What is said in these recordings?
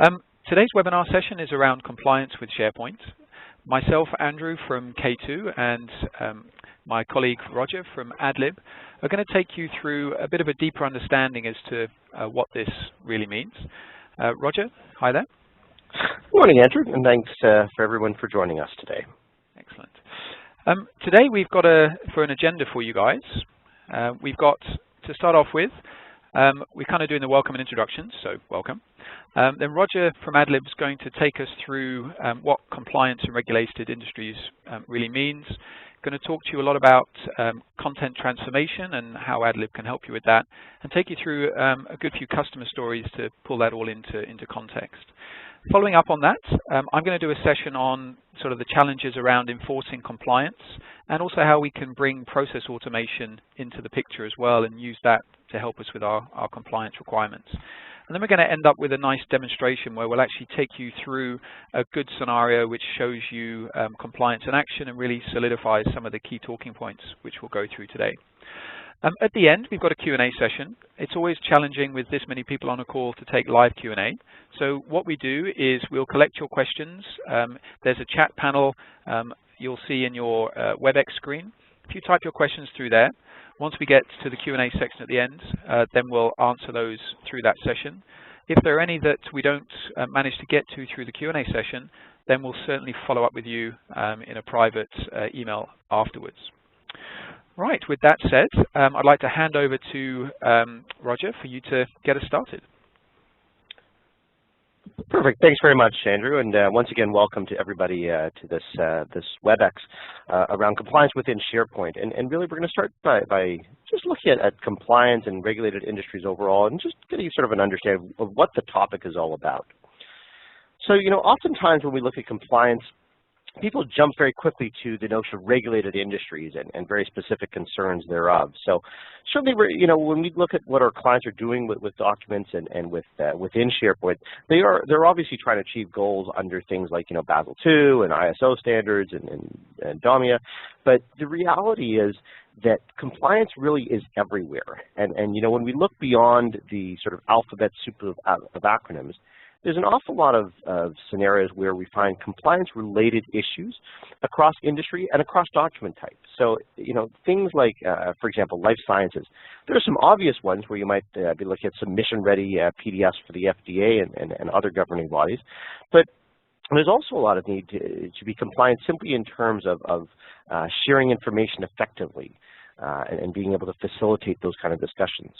Today's webinar session is around compliance with SharePoint. Myself, Andrew from K2, and my colleague Roger from Adlib are going to take you through a bit of a deeper understanding as to what this really means. Roger, hi there. Good morning, Andrew, and thanks for everyone for joining us today. Excellent. Today we've got an agenda for you guys. We've got, to start off with, we're kind of doing the welcome and introductions, so welcome. Then Roger from Adlib is going to take us through what compliance in regulated industries really means. Going to talk to you a lot about content transformation and how Adlib can help you with that, and take you through a good few customer stories to pull that all into context. Following up on that, I'm going to do a session on sort of the challenges around enforcing compliance and also how we can bring process automation into the picture as well and use that to help us with our compliance requirements. And then we're going to end up with a nice demonstration where we'll actually take you through a good scenario which shows you compliance in action and really solidifies some of the key talking points which we'll go through today. At the end, we've got a Q&A session. It's always challenging with this many people on a call to take live Q&A. So what we do is we'll collect your questions. There's a chat panel you'll see in your WebEx screen. If you type your questions through there, once we get to the Q&A section at the end, then we'll answer those through that session. If there are any that we don't manage to get to through the Q&A session, then we'll certainly follow up with you in a private email afterwards. Right, with that said, I'd like to hand over to Roger for you to get us started. Perfect. Thanks very much, Andrew. And once again, welcome to everybody to this WebEx around compliance within SharePoint. And really, we're going to start by just looking at compliance and regulated industries overall and just getting sort of an understanding of what the topic is all about. So, oftentimes when we look at compliance, people jump very quickly to the notion of regulated industries and very specific concerns thereof. So certainly, when we look at what our clients are doing with documents and within SharePoint, they're obviously trying to achieve goals under things like Basel II and ISO standards and DOMIA. But the reality is that compliance really is everywhere. And when we look beyond the sort of alphabet soup of acronyms, there's an awful lot of scenarios where we find compliance-related issues across industry and across document types. So, things like, for example, life sciences. There are some obvious ones where you might be looking at submission-ready PDFs for the FDA and other governing bodies. But there's also a lot of need to be compliant simply in terms of sharing information effectively. And being able to facilitate those kind of discussions.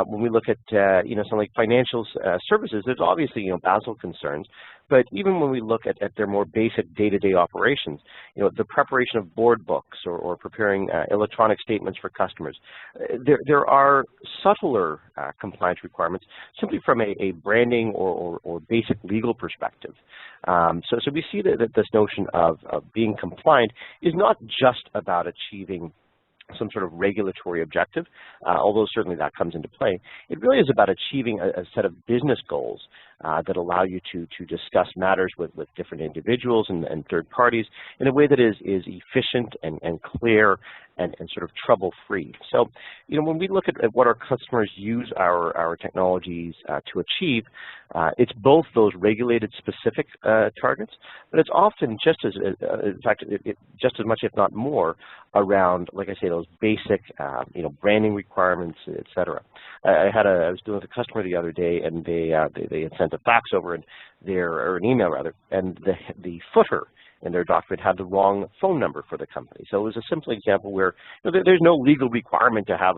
When we look at something like financial services, there's obviously Basel concerns, but even when we look at their more basic day-to-day operations, the preparation of board books or preparing electronic statements for customers, there are subtler compliance requirements simply from a branding or basic legal perspective. So we see that this notion of being compliant is not just about achieving some sort of regulatory objective, although certainly that comes into play. It really is about achieving a set of business goals that allow you to discuss matters with different individuals and third parties in a way that is efficient and clear and sort of trouble-free. So, when we look at what our customers use our technologies to achieve, it's both those regulated specific targets, but it's often just as, in fact, just as much, if not more, around, like I say, those basic, branding requirements, et cetera. I was dealing with a customer the other day, and they had sent a fax over, or an email rather, and the footer in their document had the wrong phone number for the company. So it was a simple example where there's no legal requirement to have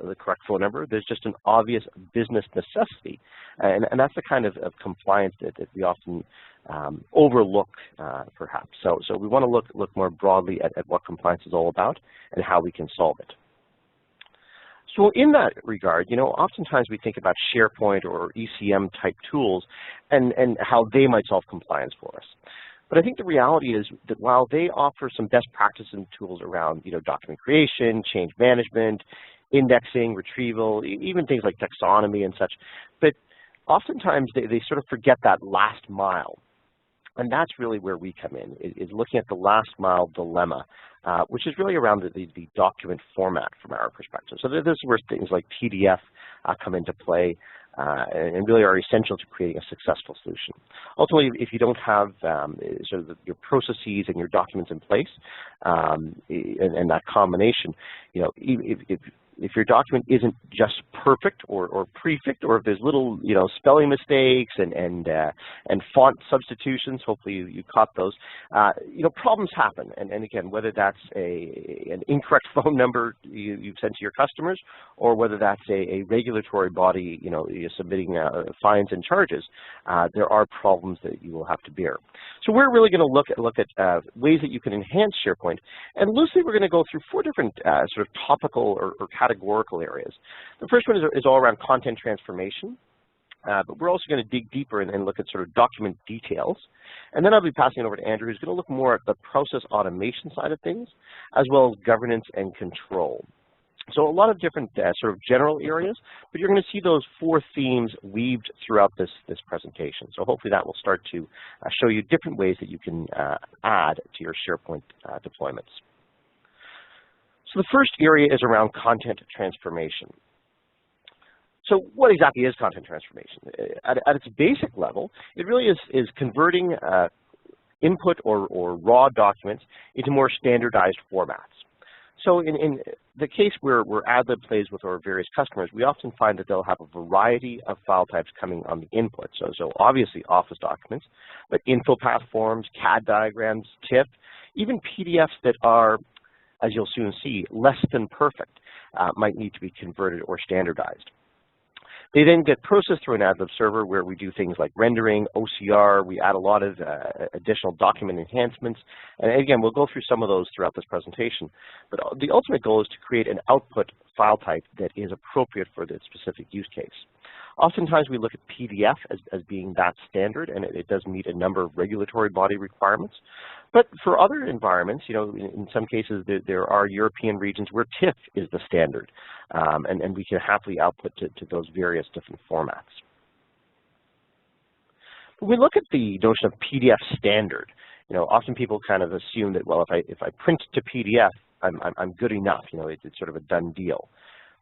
the correct phone number. There's just an obvious business necessity, and that's the kind of compliance that we often overlook, perhaps. So we want to look more broadly at what compliance is all about and how we can solve it. So in that regard, oftentimes we think about SharePoint or ECM type tools and how they might solve compliance for us. But I think the reality is that while they offer some best practices and tools around, document creation, change management, indexing, retrieval, even things like taxonomy and such, but oftentimes they sort of forget that last mile. And that's really where we come in, is looking at the last mile dilemma, which is really around the document format from our perspective. So this is where things like PDF come into play. and really are essential to creating a successful solution. Ultimately, if you don't have sort of your processes and your documents in place, and that combination, you know, if your document isn't just perfect or prefect, or if there's little, you know, spelling mistakes and font substitutions, hopefully you caught those, you know, problems happen. And again, whether that's an incorrect phone number you've sent to your customers, or whether that's a regulatory body, you know, you're submitting fines and charges, there are problems that you will have to bear. So we're really going to look at ways that you can enhance SharePoint, and loosely we're going to go through 4 different sort of topical or categorical areas. The first one is all around content transformation, but we're also going to dig deeper and look at sort of document details. And then I'll be passing it over to Andrew, who's going to look more at the process automation side of things, as well as governance and control. So a lot of different sort of general areas, but you're going to see those 4 themes weaved throughout this presentation. So hopefully that will start to show you different ways that you can add to your SharePoint deployments. So the first area is around content transformation. So what exactly is content transformation? At its basic level, it really is converting input or raw documents into more standardized formats. So in the case where Adlib plays with our various customers, we often find that they'll have a variety of file types coming on the input. So obviously Office documents, but info path forms, CAD diagrams, TIFF, even PDFs that are, as you'll soon see, less than perfect, might need to be converted or standardized. They then get processed through an Adlib server where we do things like rendering, OCR, we add a lot of additional document enhancements, and again, we'll go through some of those throughout this presentation. But the ultimate goal is to create an output file type that is appropriate for the specific use case. Oftentimes we look at PDF as being that standard, and it does meet a number of regulatory body requirements. But for other environments, you know, in some cases there are European regions where TIFF is the standard, and we can happily output to those various different formats. When we look at the notion of PDF standard, you know, often people kind of assume that, well, if I print to PDF, I'm good enough. You know, it's sort of a done deal.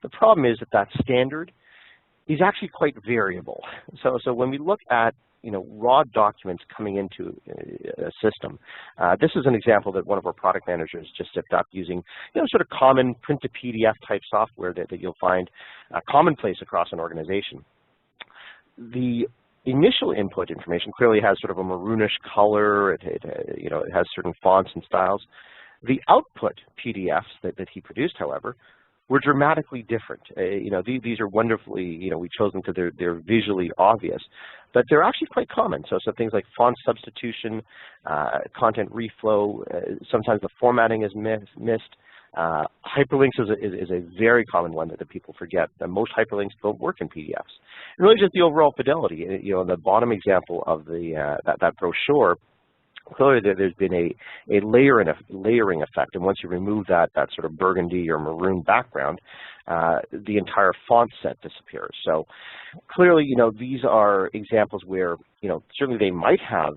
The problem is that standard is actually quite variable. So when we look at, you know, raw documents coming into a system, this is an example that one of our product managers just stepped up using, you know, sort of common print to PDF type software that you'll find commonplace across an organization. The initial input information clearly has sort of a maroonish color. You know, it has certain fonts and styles. The output PDFs that he produced, however, were dramatically different. You know, these are wonderfully, you know, we chose them because they're visually obvious, but they're actually quite common. So things like font substitution, content reflow, sometimes the formatting is missed. Hyperlinks is a very common one that people forget. Most hyperlinks don't work in PDFs. And really just the overall fidelity. You know, the bottom example of that brochure, clearly there's been a layering effect, and once you remove that sort of burgundy or maroon background, the entire font set disappears. So clearly, you know, these are examples where, you know, certainly they might have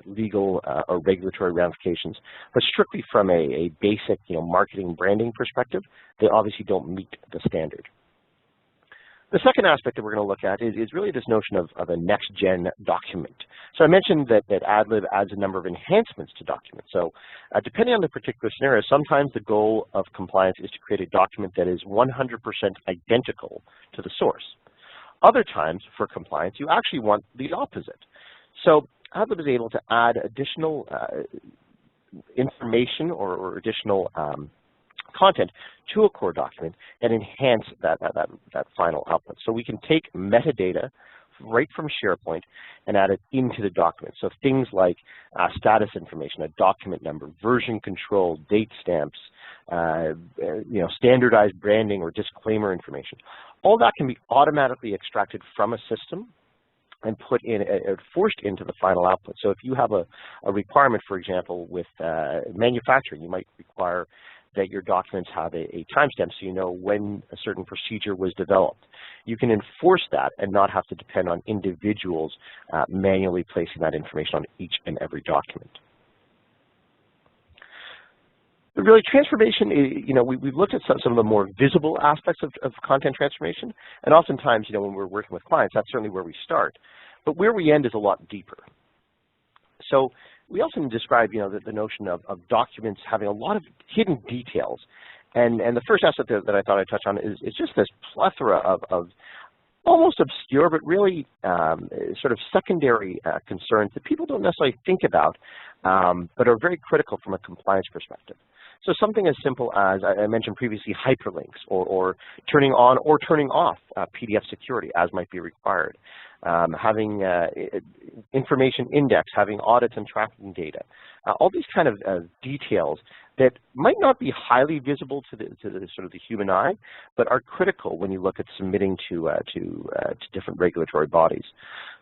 legal or regulatory ramifications, but strictly from a basic, you know, marketing branding perspective, they obviously don't meet the standard. The second aspect that we're going to look at is really this notion of a next-gen document. So I mentioned that Adlib adds a number of enhancements to documents. So depending on the particular scenario, sometimes the goal of compliance is to create a document that is 100% identical to the source. Other times, for compliance, you actually want the opposite. So Adlib is able to add additional information or additional content to a core document and enhance that final output. So we can take metadata right from SharePoint and add it into the document. So things like status information, a document number, version control, date stamps, you know, standardized branding or disclaimer information. All that can be automatically extracted from a system and put in, forced into the final output. So if you have a requirement, for example, with manufacturing, you might require that your documents have a timestamp so you know when a certain procedure was developed. You can enforce that and not have to depend on individuals manually placing that information on each and every document. But really, transformation, we've looked at some of the more visible aspects of content transformation, and oftentimes, when we're working with clients, that's certainly where we start. But where we end is a lot deeper. So we often describe, the notion of documents having a lot of hidden details. And the first aspect that I thought I'd touch on is just this plethora of almost obscure, but really sort of secondary concerns that people don't necessarily think about, but are very critical from a compliance perspective. So something as simple as, I mentioned previously, hyperlinks, or turning on or turning off PDF security as might be required, having information index, having audits and tracking data, all these kind of details that might not be highly visible to the sort of the human eye, but are critical when you look at submitting to different regulatory bodies.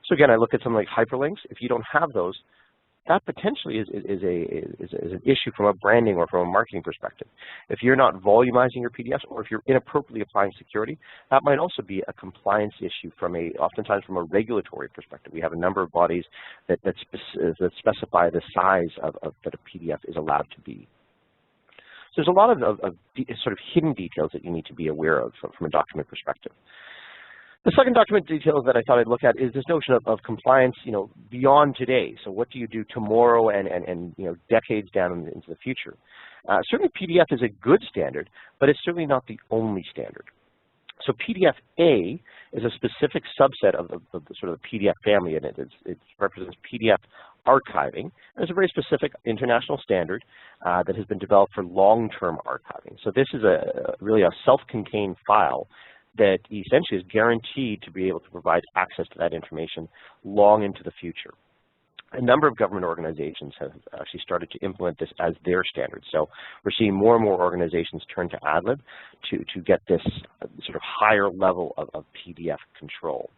So again, I look at something like hyperlinks. If you don't have those, that potentially is an issue from a branding or from a marketing perspective. If you're not volumizing your PDFs, or if you're inappropriately applying security, that might also be a compliance issue oftentimes from a regulatory perspective. We have a number of bodies that specify the size that a PDF is allowed to be. So there's a lot of sort of hidden details that you need to be aware of from a document perspective. The second document detail that I thought I'd look at is this notion of compliance, beyond today. So what do you do tomorrow and decades down into the future? Certainly PDF is a good standard, but it's certainly not the only standard. So PDF-A is a specific subset of the sort of the PDF family, and it represents PDF archiving. It's a very specific international standard that has been developed for long-term archiving. So this is really a self-contained file that essentially is guaranteed to be able to provide access to that information long into the future. A number of government organizations have actually started to implement this as their standard. So we're seeing more and more organizations turn to Adlib to get this sort of higher level of PDF control.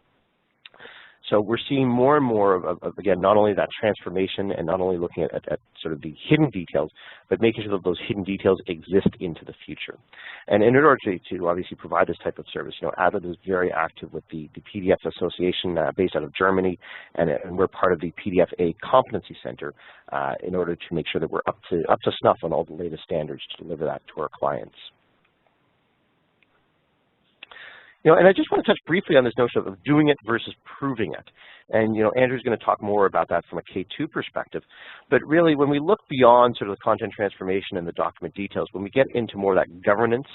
So we're seeing more and more of, again, not only that transformation and not only looking at sort of the hidden details, but making sure that those hidden details exist into the future. And in order to obviously provide this type of service, Adlib is very active with the PDF Association based out of Germany, and we're part of the PDF-A Competency Center in order to make sure that we're up to snuff on all the latest standards to deliver that to our clients. And I just want to touch briefly on this notion of doing it versus proving it. And, Andrew's going to talk more about that from a K2 perspective. But really, when we look beyond sort of the content transformation and the document details, when we get into more of that governance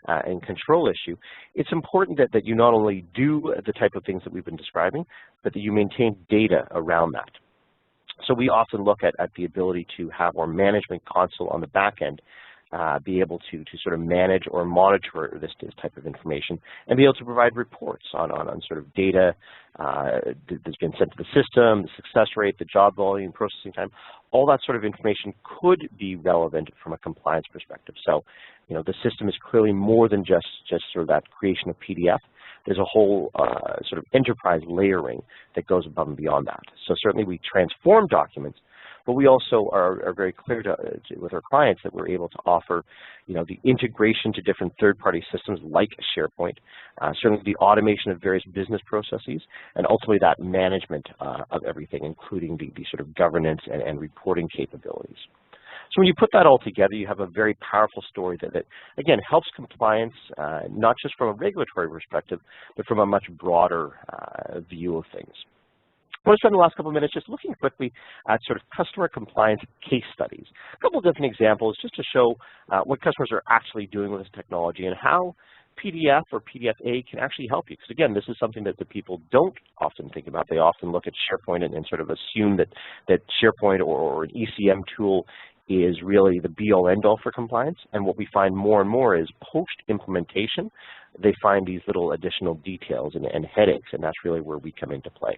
and control issue, it's important that you not only do the type of things that we've been describing, but that you maintain data around that. So we often look at the ability to have our management console on the back end be able to sort of manage or monitor this type of information and be able to provide reports on sort of data that's been sent to the system, the success rate, the job volume, processing time. All that sort of information could be relevant from a compliance perspective. So, the system is clearly more than just sort of that creation of PDF. There's a whole sort of enterprise layering that goes above and beyond that. So certainly we transform documents, but we also are very clear with our clients that we're able to offer, the integration to different third-party systems like SharePoint, certainly the automation of various business processes, and ultimately that management of everything, including the sort of governance and reporting capabilities. So when you put that all together, you have a very powerful story that again, helps compliance, not just from a regulatory perspective, but from a much broader view of things. I want to spend the last couple of minutes just looking quickly at sort of customer compliance case studies. A couple of different examples just to show what customers are actually doing with this technology and how PDF or PDF-A can actually help you. Because again, this is something that the people don't often think about. They often look at SharePoint and sort of assume that SharePoint or an ECM tool is really the be-all, end-all for compliance. And what we find more and more is post-implementation, they find these little additional details and headaches, and that's really where we come into play.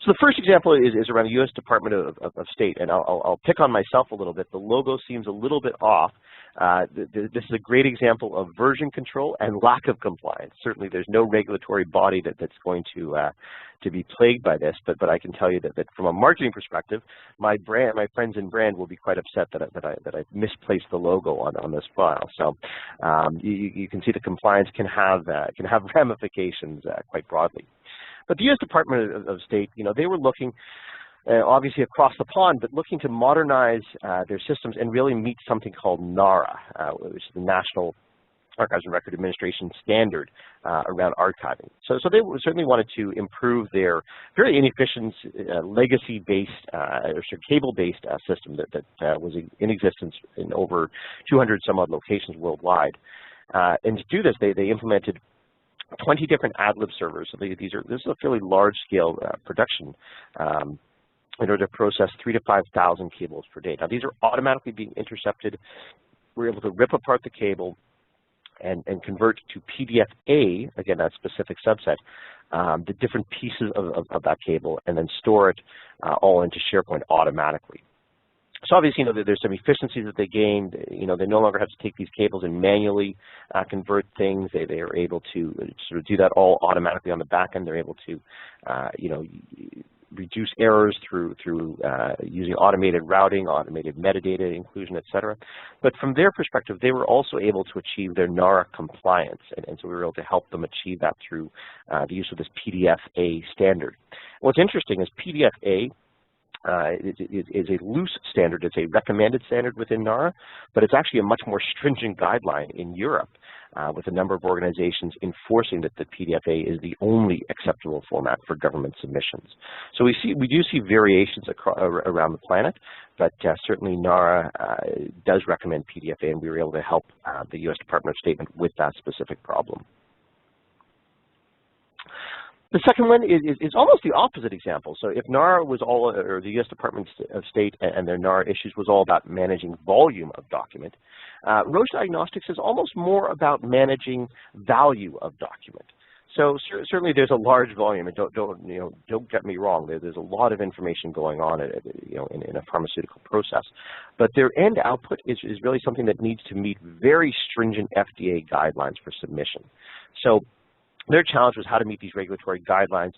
So the first example is around the U.S. Department of State, and I'll pick on myself a little bit. The logo seems a little bit off. This is a great example of version control and lack of compliance. Certainly there's no regulatory body that's going to be plagued by this, but I can tell you that from a marketing perspective, my friends in brand will be quite upset that I misplaced the logo on this file. So you can see the compliance can have ramifications quite broadly. But the U.S. Department of State, they were looking obviously across the pond, but looking to modernize their systems and really meet something called NARA, which is the National Archives and Record Administration standard around archiving. So they certainly wanted to improve their very inefficient legacy-based or cable-based system that was in existence in over 200 some odd locations worldwide. And to do this, they implemented 20 different Adlib servers. So this is a fairly large-scale production in order to process 3,000 to 5,000 cables per day. Now these are automatically being intercepted. We're able to rip apart the cable and convert to PDF-A, again, that specific subset, the different pieces of that cable, and then store it all into SharePoint automatically. So obviously, there's some efficiencies that they gained. They no longer have to take these cables and manually convert things. They are able to sort of do that all automatically on the back end. They're able to, reduce errors through using automated routing, automated metadata inclusion, etc. But from their perspective, they were also able to achieve their NARA compliance, and so we were able to help them achieve that through the use of this PDF-A standard. What's interesting is PDF-A is a loose standard. It's a recommended standard within NARA, but it's actually a much more stringent guideline in Europe, with a number of organizations enforcing that the PDF-A is the only acceptable format for government submissions. So we do see variations around the planet, but certainly NARA does recommend PDF-A, and we were able to help the U.S. Department of State with that specific problem. The second one is almost the opposite example. So if NARA was all, or the U.S. Department of State and their NARA issues was all about managing volume of document, Roche Diagnostics is almost more about managing value of document. So certainly there's a large volume, and don't get me wrong. There's a lot of information going on, in a pharmaceutical process, but their end output is really something that needs to meet very stringent FDA guidelines for submission. So their challenge was how to meet these regulatory guidelines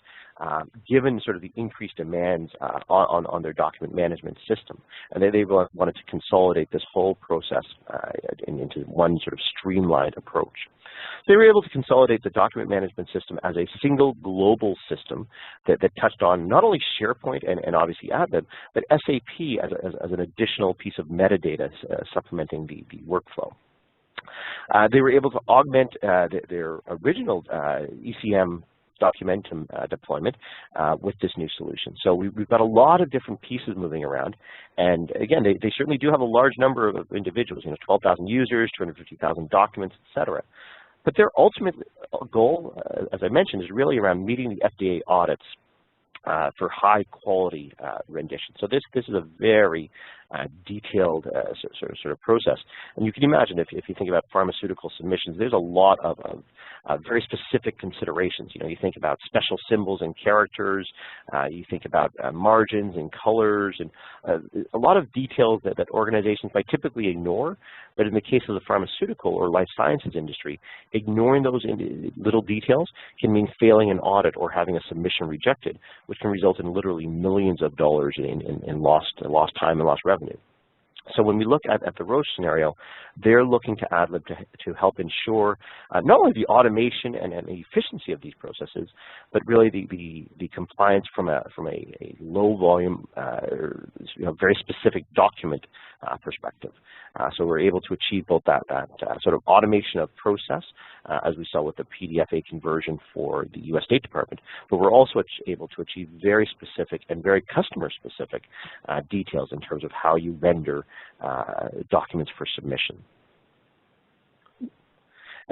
given sort of the increased demands on their document management system. And they wanted to consolidate this whole process into one sort of streamlined approach. They were able to consolidate the document management system as a single global system that touched on not only SharePoint and obviously Adlib, but SAP as an additional piece of metadata supplementing the workflow. They were able to augment their original ECM Documentum deployment with this new solution. So we've got a lot of different pieces moving around, and again, they certainly do have a large number of individuals, 12,000 users, 250,000 documents, etc. But their ultimate goal, as I mentioned, is really around meeting the FDA audits for high quality rendition. So this is a very detailed sort of process. And you can imagine if you think about pharmaceutical submissions, there's a lot of very specific considerations. You think about special symbols and characters, you think about margins and colors, and a lot of details that organizations might typically ignore. But in the case of the pharmaceutical or life sciences industry, ignoring those little details can mean failing an audit or having a submission rejected, which can result in literally millions of dollars in lost time and lost revenue. So when we look at the Roche scenario, they're looking to Adlib to help ensure not only the automation and the efficiency of these processes, but really the compliance from a low volume, very specific document perspective. So we're able to achieve both that sort of automation of process, as we saw with the PDF-A conversion for the U.S. State Department, but we're also able to achieve very specific and very customer-specific details in terms of how you render documents for submission.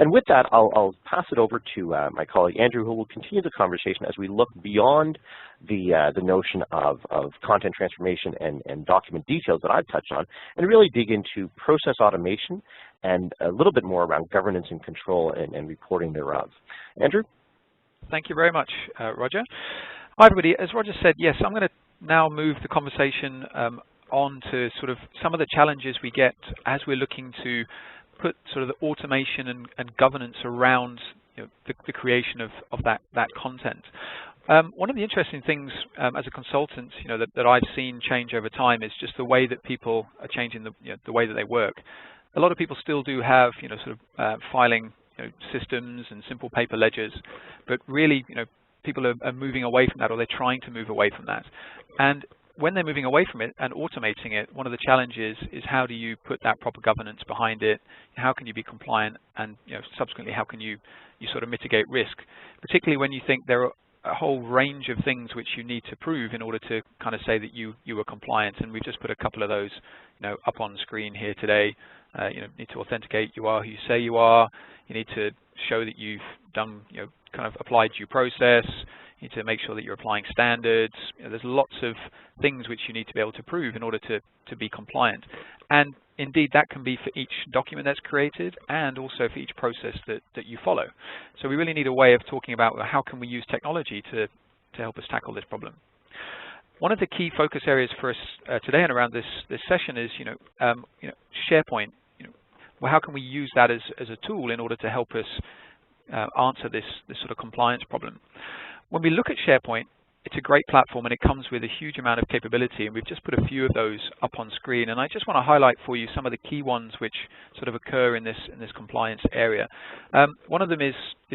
And with that, I'll pass it over to my colleague Andrew, who will continue the conversation as we look beyond the notion of content transformation and document details that I've touched on, and really dig into process automation and a little bit more around governance and control and reporting thereof. Andrew? Thank you very much, Roger. Hi, everybody. As Roger said, yes, I'm going to now move the conversation on to sort of some of the challenges we get as we're looking to put sort of the automation and governance around the creation of that content. One of the interesting things as a consultant, that I've seen change over time is just the way that people are changing the way that they work. A lot of people still do have sort of filing systems and simple paper ledgers, but really people are moving away from that, or they're trying to move away from that. And when they're moving away from it and automating it, one of the challenges is how do you put that proper governance behind it? How can you be compliant, and subsequently how can you sort of mitigate risk, particularly when you think there are a whole range of things which you need to prove in order to kind of say that you are compliant. And we've just put a couple of those up on screen here today. You need to authenticate you are who you say you are. You need to show that you've done kind of applied due process. You need to make sure that you're applying standards. There's lots of things which you need to be able to prove in order to be compliant. And indeed, that can be for each document that's created and also for each process that you follow. So we really need a way of talking about how can we use technology to help us tackle this problem. One of the key focus areas for us today and around this session is SharePoint. Well, how can we use that as a tool in order to help us answer this sort of compliance problem? When we look at SharePoint, it's a great platform and it comes with a huge amount of capability, and we've just put a few of those up on screen. And I just want to highlight for you some of the key ones which sort of occur in this compliance area. One of them is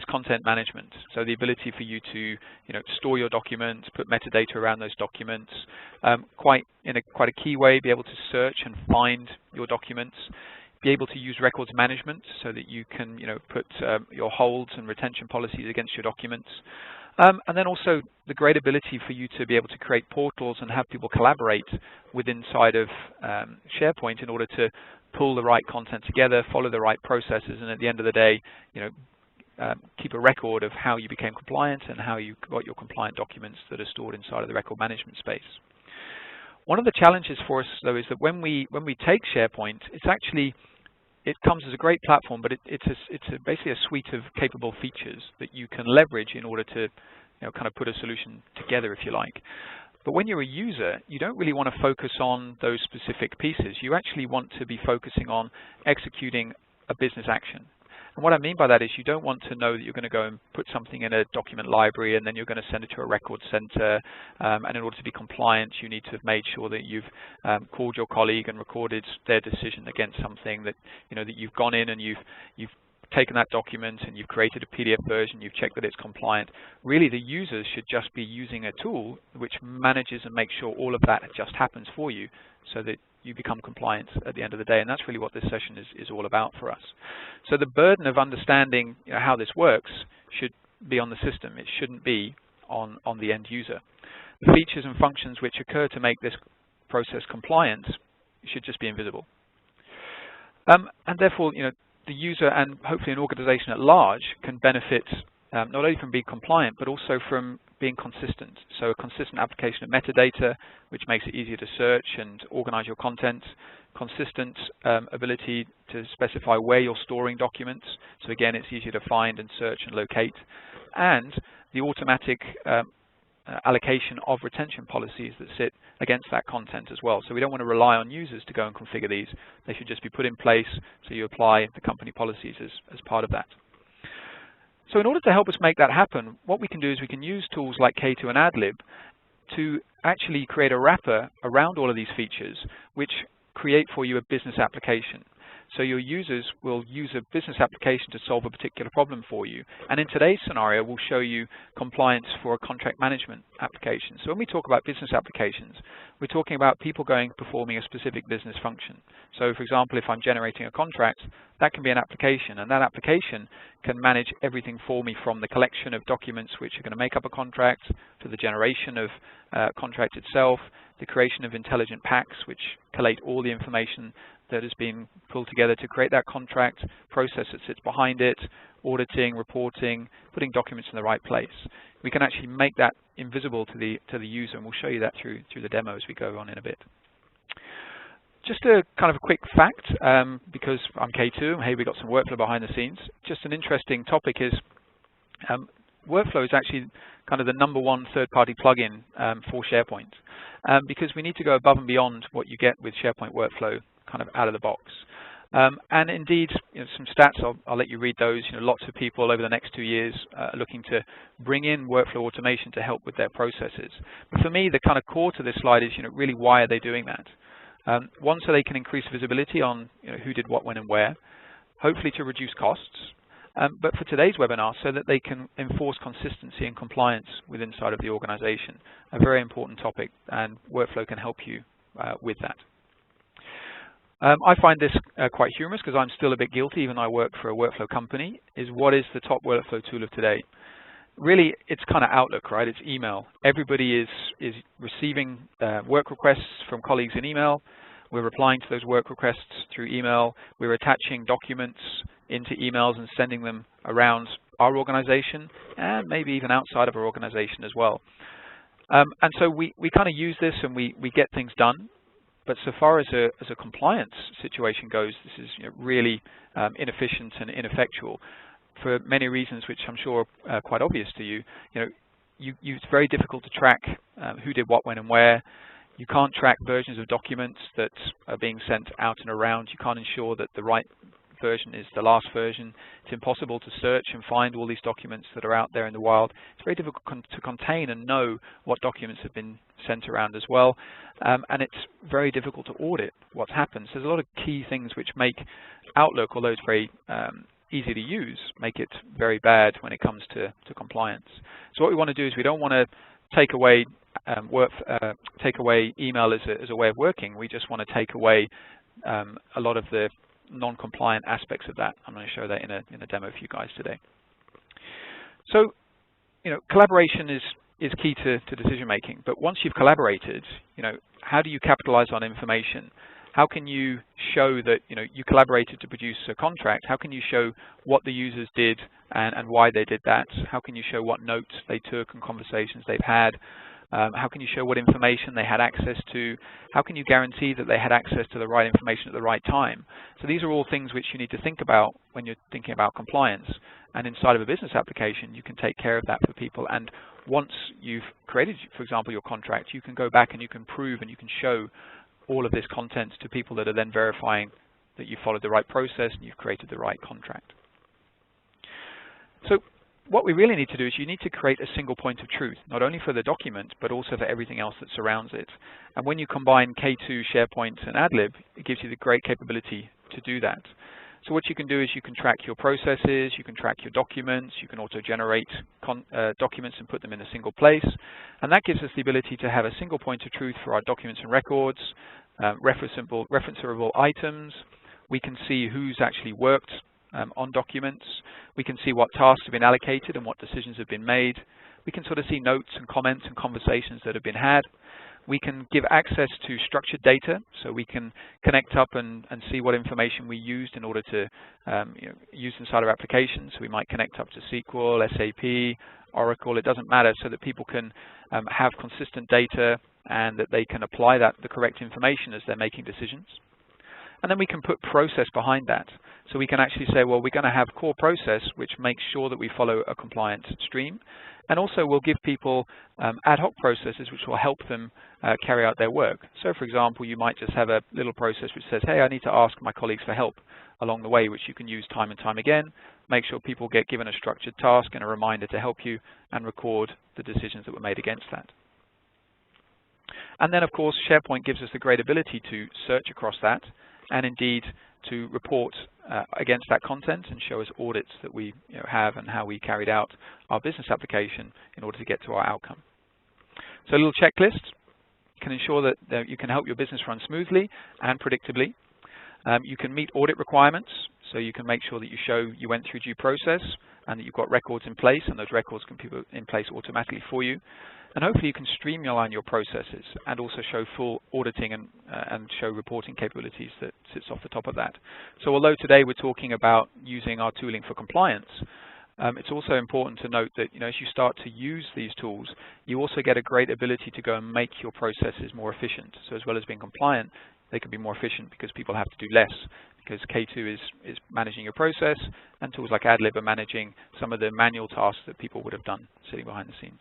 content management, so the ability for you to store your documents, put metadata around those documents, quite a key way, be able to search and find your documents. Be able to use records management so that you can put your holds and retention policies against your documents. And then also the great ability for you to be able to create portals and have people collaborate with inside of SharePoint in order to pull the right content together, follow the right processes, and at the end of the day, keep a record of how you became compliant and how you got your compliant documents that are stored inside of the record management space. One of the challenges for us, though, is that when we take SharePoint, it comes as a great platform, but it's basically a suite of capable features that you can leverage in order to kind of put a solution together, if you like. But when you're a user, you don't really want to focus on those specific pieces. You actually want to be focusing on executing a business action. And what I mean by that is you don't want to know that you're going to go and put something in a document library and then you're going to send it to a record center. And in order to be compliant, you need to have made sure that you've called your colleague and recorded their decision against something, that that you've gone in and you've taken that document and you've created a PDF version, you've checked that it's compliant. Really, the users should just be using a tool which manages and makes sure all of that just happens for you so that you become compliant at the end of the day. And that's really what this session is all about for us. So the burden of understanding how this works should be on the system. It shouldn't be on the end user. The features and functions which occur to make this process compliant should just be invisible. And therefore, the user and hopefully an organization at large can benefit not only from being compliant, but also from being consistent. So a consistent application of metadata, which makes it easier to search and organize your content. Consistent ability to specify where you're storing documents. So again, it's easier to find and search and locate. And the automatic allocation of retention policies that sit against that content as well. So we don't want to rely on users to go and configure these. They should just be put in place so you apply the company policies as part of that. So in order to help us make that happen, what we can do is we can use tools like K2 and Adlib to actually create a wrapper around all of these features which create for you a business application. So your users will use a business application to solve a particular problem for you. And in today's scenario, we'll show you compliance for a contract management application. So when we talk about business applications, we're talking about people performing a specific business function. So for example, if I'm generating a contract, that can be an application, and that application can manage everything for me, from the collection of documents which are going to make up a contract, to the generation of contract itself, the creation of intelligent packs which collate all the information that has been pulled together to create that contract, process that sits behind it, auditing, reporting, putting documents in the right place. We can actually make that invisible to the user, and we'll show you that through the demo as we go on in a bit. Just a kind of a quick fact, because I'm K2, and hey, we've got some workflow behind the scenes. Just an interesting topic is workflow is actually kind of the #1 third-party plugin for SharePoint, because we need to go above and beyond what you get with SharePoint workflow kind of out of the box. And indeed, some stats, I'll let you read those. Lots of people over the next 2 years are looking to bring in workflow automation to help with their processes. But for me, the kind of core to this slide is, really why are they doing that? One, so they can increase visibility on who did what, when, and where. Hopefully to reduce costs. but for today's webinar, so that they can enforce consistency and compliance within inside of the organization. A very important topic, and Workflow can help you with that. I find this quite humorous because I'm still a bit guilty, even though I work for a workflow company, is what is the top workflow tool of today? Really, it's kind of Outlook, right? It's email. Everybody is receiving work requests from colleagues in email. We're replying to those work requests through email. We're attaching documents into emails and sending them around our organization and maybe even outside of our organization as well. And so we kind of use this and we get things done. But so far as a compliance situation goes, this is really inefficient and ineffectual for many reasons, which I'm sure are quite obvious to you. It's very difficult to track who did what, when, and where. You can't track versions of documents that are being sent out and around. You can't ensure that the right version is the last version. It's impossible to search and find all these documents that are out there in the wild. It's very difficult to contain and know what documents have been sent around as well. And it's very difficult to audit what's happened. So there's a lot of key things which make Outlook, although it's very easy to use, make it very bad when it comes to compliance. So what we want to do is we don't want to take away email as a way of working. We just want to take away a lot of the non-compliant aspects of that. I'm going to show that in a demo for you guys today. So, collaboration is key to decision making. But once you've collaborated, how do you capitalize on information? How can you show that you collaborated to produce a contract? How can you show what the users did and why they did that? How can you show what notes they took and conversations they've had? How can you show what information they had access to? How can you guarantee that they had access to the right information at the right time? So these are all things which you need to think about when you're thinking about compliance. And inside of a business application, you can take care of that for people. And once you've created, for example, your contract, you can go back and you can prove and you can show all of this content to people that are then verifying that you followed the right process and you've created the right contract. So what we really need to do is you need to create a single point of truth, not only for the document, but also for everything else that surrounds it. And when you combine K2, SharePoint, and Adlib, it gives you the great capability to do that. So what you can do is you can track your processes, you can track your documents, you can auto-generate documents and put them in a single place. And that gives us the ability to have a single point of truth for our documents and records, referenceable items. We can see who's actually worked on documents. We can see what tasks have been allocated and what decisions have been made. We can sort of see notes and comments and conversations that have been had. We can give access to structured data, so we can connect up and see what information we used in order to use inside our applications. So we might connect up to SQL, SAP, Oracle, it doesn't matter, so that people can have consistent data and that they can apply the correct information as they're making decisions. And then we can put process behind that. So we can actually say, well, we're going to have core process, which makes sure that we follow a compliant stream. And also we'll give people ad hoc processes which will help them carry out their work. So for example, you might just have a little process which says, hey, I need to ask my colleagues for help along the way, which you can use time and time again. Make sure people get given a structured task and a reminder to help you and record the decisions that were made against that. And then, of course, SharePoint gives us the great ability to search across that and indeed to report against that content and show us audits that we have and how we carried out our business application in order to get to our outcome. So a little checklist can ensure that you can help your business run smoothly and predictably. You can meet audit requirements, so you can make sure that you show you went through due process and that you've got records in place, and those records can be put in place automatically for you. And hopefully you can streamline your processes and also show full auditing and show reporting capabilities that sits off the top of that. So although today we're talking about using our tooling for compliance, it's also important to note that as you start to use these tools, you also get a great ability to go and make your processes more efficient. So as well as being compliant, they can be more efficient because people have to do less, because K2 is managing your process, and tools like Adlib are managing some of the manual tasks that people would have done sitting behind the scenes.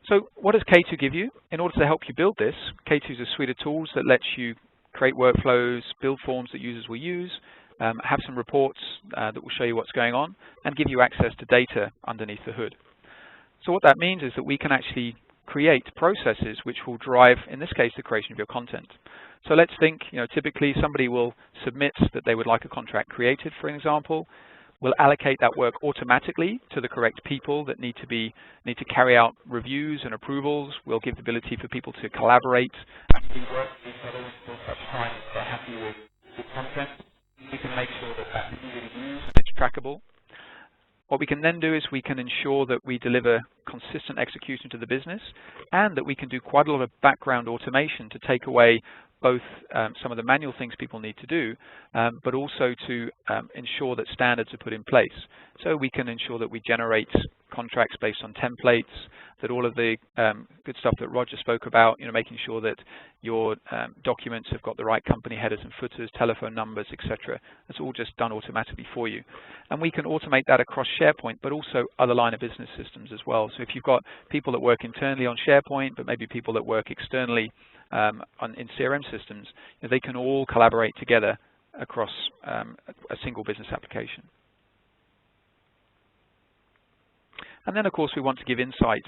So what does K2 give you? In order to help you build this, K2 is a suite of tools that lets you create workflows, build forms that users will use, have some reports that will show you what's going on, and give you access to data underneath the hood. So what that means is that we can actually create processes which will drive, in this case, the creation of your content. So let's think, typically somebody will submit that they would like a contract created, for example. We'll allocate that work automatically to the correct people that need to carry out reviews and approvals. We'll give the ability for people to collaborate and do work with each other until such time as they're happy with the content. We can make sure that that's easy to use and it's trackable. What we can then do is we can ensure that we deliver consistent execution to the business, and that we can do quite a lot of background automation to take away both some of the manual things people need to do, but also to ensure that standards are put in place. So we can ensure that we generate contracts based on templates, that all of the good stuff that Roger spoke about, making sure that your documents have got the right company headers and footers, telephone numbers, etc. That's all just done automatically for you. And we can automate that across SharePoint, but also other line of business systems as well. So if you've got people that work internally on SharePoint, but maybe people that work externally in CRM systems, they can all collaborate together across a single business application. And then, of course, we want to give insight.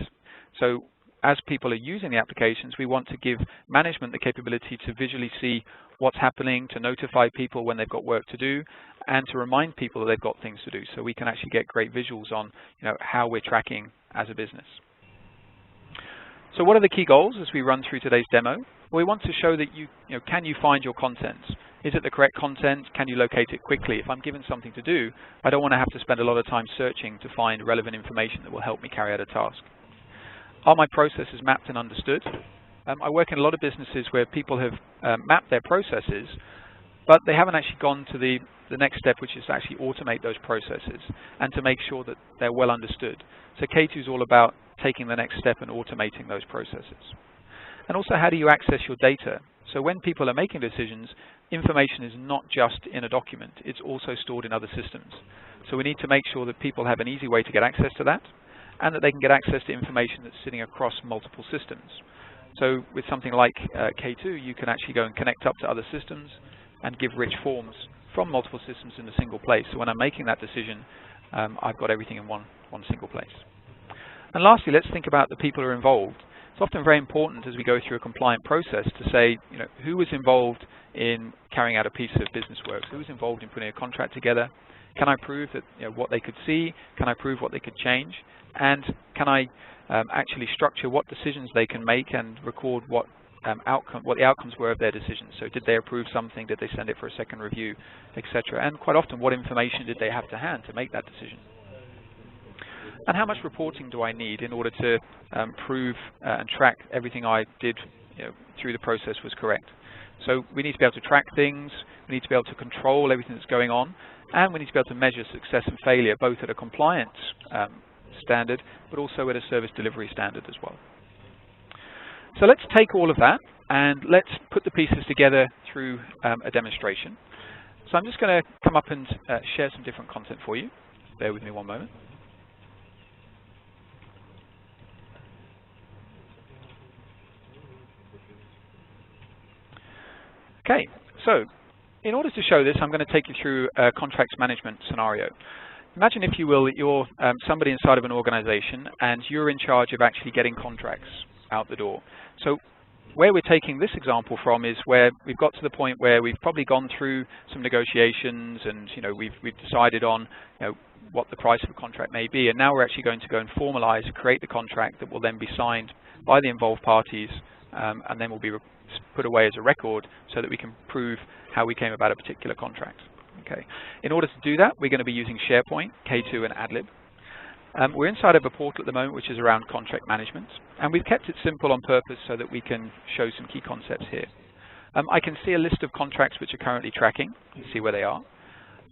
So as people are using the applications, we want to give management the capability to visually see what's happening, to notify people when they've got work to do, and to remind people that they've got things to do. So we can actually get great visuals on how we're tracking as a business. So what are the key goals as we run through today's demo? Well, we want to show that can you find your content? Is it the correct content? Can you locate it quickly? If I'm given something to do, I don't want to have to spend a lot of time searching to find relevant information that will help me carry out a task. Are my processes mapped and understood? I work in a lot of businesses where people have mapped their processes, but they haven't actually gone to the next step, which is to actually automate those processes and to make sure that they're well understood. So K2 is all about taking the next step and automating those processes. And also, how do you access your data? So when people are making decisions, information is not just in a document, it's also stored in other systems. So we need to make sure that people have an easy way to get access to that, and that they can get access to information that's sitting across multiple systems. So with something like K2, you can actually go and connect up to other systems and give rich forms from multiple systems in a single place. So when I'm making that decision, I've got everything in one single place. And lastly, let's think about the people who are involved. It's often very important as we go through a compliant process to say, who was involved in carrying out a piece of business work? Who was involved in putting a contract together? Can I prove that what they could see? Can I prove what they could change? And can I actually structure what decisions they can make and record what the outcomes were of their decisions? So did they approve something? Did they send it for a second review, etc.? And quite often, what information did they have to hand to make that decision? And how much reporting do I need in order to prove and track everything I did through the process was correct? So we need to be able to track things, we need to be able to control everything that's going on, and we need to be able to measure success and failure, both at a compliance standard, but also at a service delivery standard as well. So let's take all of that, and let's put the pieces together through a demonstration. So I'm just going to come up and share some different content for you. Bear with me one moment. Okay, so in order to show this, I'm going to take you through a contracts management scenario. Imagine, if you will, that you're somebody inside of an organization and you're in charge of actually getting contracts out the door. So where we're taking this example from is where we've got to the point where we've probably gone through some negotiations and we've decided on what the price of a contract may be, and now we're actually going to go and formalize, create the contract that will then be signed by the involved parties, and then will be put away as a record so that we can prove how we came about a particular contract. Okay. In order to do that, we're going to be using SharePoint, K2, and Adlib. We're inside of a portal at the moment which is around contract management, and we've kept it simple on purpose so that we can show some key concepts here. I can see a list of contracts which are currently tracking and see where they are.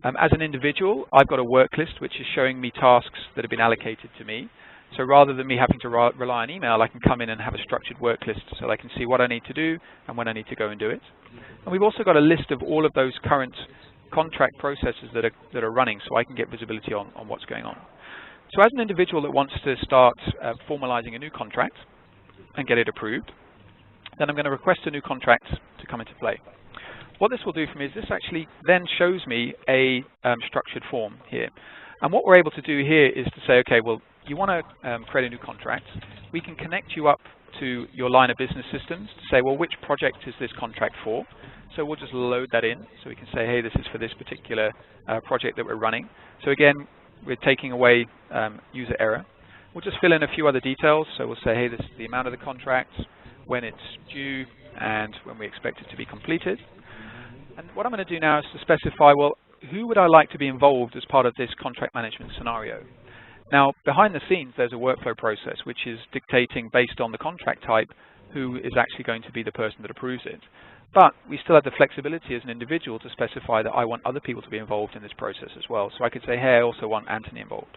As an individual, I've got a work list which is showing me tasks that have been allocated to me. So rather than me having to rely on email, I can come in and have a structured work list so I can see what I need to do and when I need to go and do it. And we've also got a list of all of those current contract processes that are running, so I can get visibility on what's going on. So as an individual that wants to start formalizing a new contract and get it approved, then I'm going to request a new contract to come into play. What this will do for me is this actually then shows me a structured form here. And what we're able to do here is to say, okay, well, you want to create a new contract, we can connect you up to your line of business systems to say, well, which project is this contract for? So we'll just load that in. So we can say, hey, this is for this particular project that we're running. So again, we're taking away user error. We'll just fill in a few other details. So we'll say, hey, this is the amount of the contract, when it's due, and when we expect it to be completed. And what I'm going to do now is to specify, well, who would I like to be involved as part of this contract management scenario? Now, behind the scenes, there's a workflow process which is dictating, based on the contract type, who is actually going to be the person that approves it. But we still have the flexibility as an individual to specify that I want other people to be involved in this process as well. So I could say, hey, I also want Anthony involved.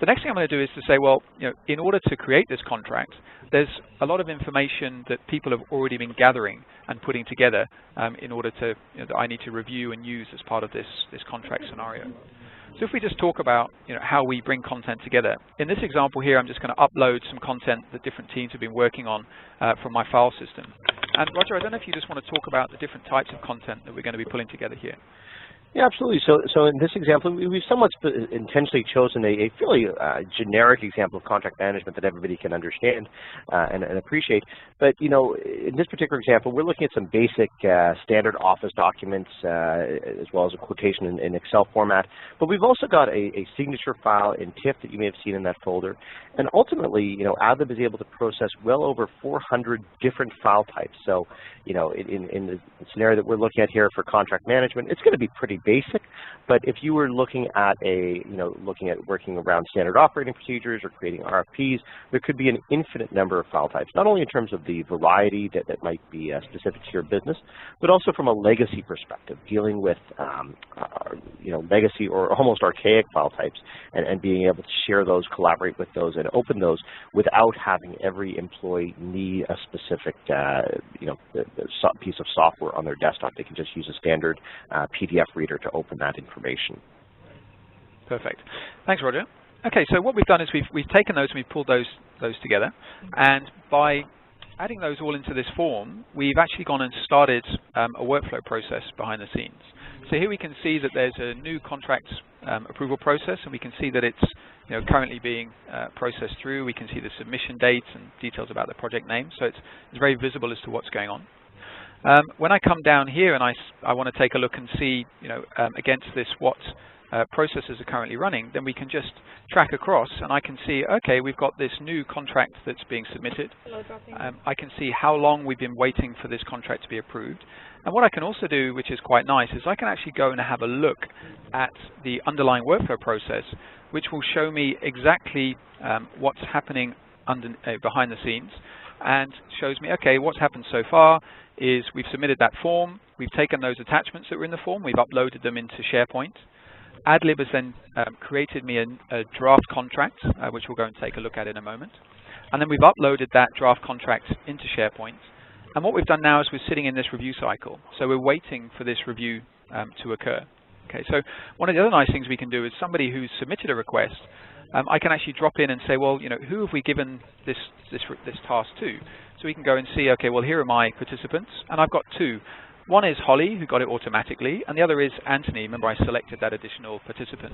The next thing I'm going to do is to say, well, in order to create this contract, there's a lot of information that people have already been gathering and putting together in order to, that I need to review and use as part of this contract scenario. So if we just talk about how we bring content together. In this example here, I'm just going to upload some content that different teams have been working on from my file system. And Roger, I don't know if you just want to talk about the different types of content that we're going to be pulling together here. Yeah, absolutely. So in this example, we've somewhat intentionally chosen a fairly generic example of contract management that everybody can understand and appreciate. But in this particular example, we're looking at some basic standard Office documents as well as a quotation in Excel format. But we've also got a signature file in TIFF that you may have seen in that folder. And ultimately, Adlib is able to process well over 400 different file types. So, in the scenario that we're looking at here for contract management, it's going to be pretty basic, but if you were looking at working around standard operating procedures or creating RFPs, there could be an infinite number of file types, not only in terms of the variety that might be specific to your business, but also from a legacy perspective, dealing with legacy or almost archaic file types and being able to share those, collaborate with those, and open those without having every employee need a specific piece of software on their desktop. They can just use a standard PDF reader to open that information. Perfect. Thanks, Roger. Okay, so what we've done is we've taken those and we've pulled those together, and by adding those all into this form, we've actually gone and started a workflow process behind the scenes. So here we can see that there's a new contract approval process, and we can see that it's currently being processed through. We can see the submission dates and details about the project name, so it's very visible as to what's going on. When I come down here and I want to take a look and see, against this what processes are currently running, then we can just track across and I can see, okay, we've got this new contract that's being submitted. I can see how long we've been waiting for this contract to be approved. And what I can also do, which is quite nice, is I can actually go and have a look at the underlying workflow process, which will show me exactly what's happening behind the scenes, and shows me, okay, what's happened so far is we've submitted that form, we've taken those attachments that were in the form, we've uploaded them into SharePoint. Adlib has then created me a draft contract, which we'll go and take a look at in a moment. And then we've uploaded that draft contract into SharePoint. And what we've done now is we're sitting in this review cycle. So we're waiting for this review to occur. Okay, so one of the other nice things we can do is somebody who's submitted a request, I can actually drop in and say, well, who have we given this task to? So we can go and see, okay, well, here are my participants, and I've got two. One is Holly, who got it automatically, and the other is Anthony. Remember, I selected that additional participant.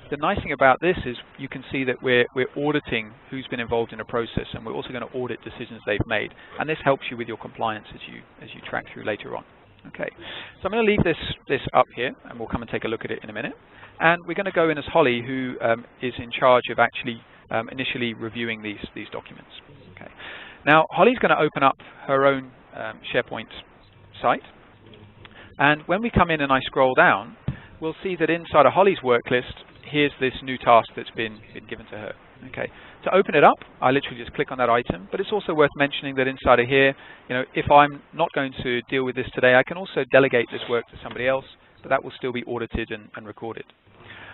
The nice thing about this is you can see that we're auditing who's been involved in a process, and we're also going to audit decisions they've made. And this helps you with your compliance as you track through later on. Okay, so I'm going to leave this up here, and we'll come and take a look at it in a minute. And we're going to go in as Holly, who is in charge of actually initially reviewing these documents. Okay. Now, Holly's going to open up her own SharePoint site. And when we come in and I scroll down, we'll see that inside of Holly's work list, here's this new task that's been given to her. Okay. To open it up, I literally just click on that item. But it's also worth mentioning that inside of here, if I'm not going to deal with this today, I can also delegate this work to somebody else, but that will still be audited and recorded.